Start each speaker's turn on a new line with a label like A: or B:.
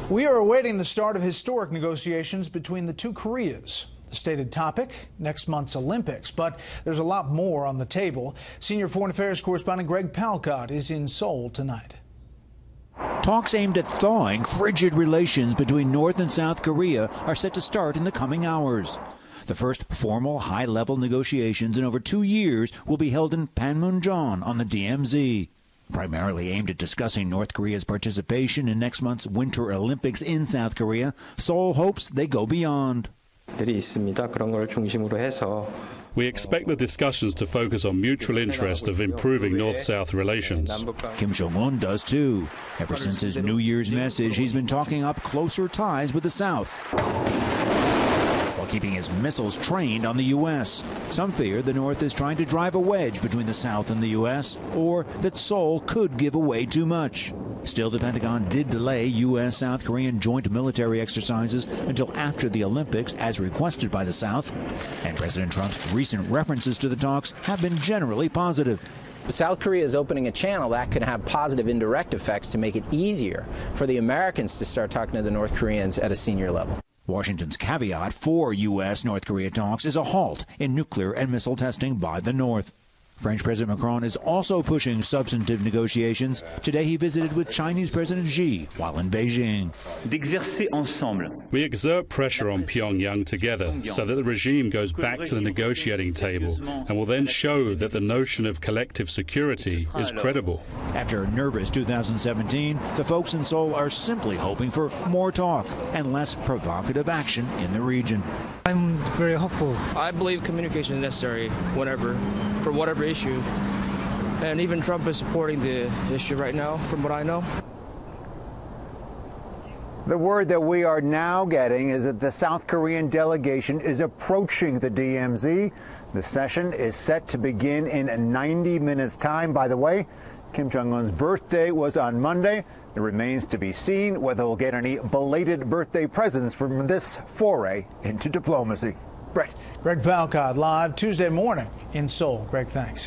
A: We are awaiting the start of historic negotiations between the two Koreas. The stated topic, next month's Olympics, but there's a lot more on the table. Senior Foreign Affairs correspondent Greg Palkot is in Seoul tonight.
B: Talks aimed at thawing frigid relations between North and South Korea are set to start in the coming hours. The first formal high-level negotiations in over 2 years will be held in Panmunjom on the DMZ. Primarily aimed at discussing North Korea's participation in next month's Winter Olympics in South Korea, Seoul hopes they go beyond.
C: We expect the discussions to focus on mutual interest of improving North-South relations.
B: Kim Jong-un does too. Ever since his New Year's message, he's been talking up closer ties with the South, while keeping his missiles trained on the U.S. Some fear the North is trying to drive a wedge between the South and the U.S., or that Seoul could give away too much. Still, the Pentagon did delay U.S.-South Korean joint military exercises until after the Olympics, as requested by the South. And President Trump's recent references to the talks have been generally positive.
D: South Korea is opening a channel that could have positive indirect effects to make it easier for the Americans to start talking to the North Koreans at a senior level.
B: Washington's caveat for U.S.-North Korea talks is a halt in nuclear and missile testing by the North. French President Macron is also pushing substantive negotiations. Today he visited with Chinese President Xi while in Beijing.
C: We exert pressure on Pyongyang together so that the regime goes back to the negotiating table and will then show that the notion of collective security is credible.
B: After a nervous 2017, the folks in Seoul are simply hoping for more talk and less provocative action in the region.
E: I'm very hopeful.
F: I believe communication is necessary for whatever issue. And even Trump is supporting the issue right now, from what I know.
G: The word that we are now getting is that the South Korean delegation is approaching the DMZ. The session is set to begin in 90 minutes' time. By the way, Kim Jong-un's birthday was on Monday. It remains to be seen whether we'll get any belated birthday presents from this foray into diplomacy. Brett.
A: Greg Palkot live Tuesday morning in Seoul. Greg, thanks.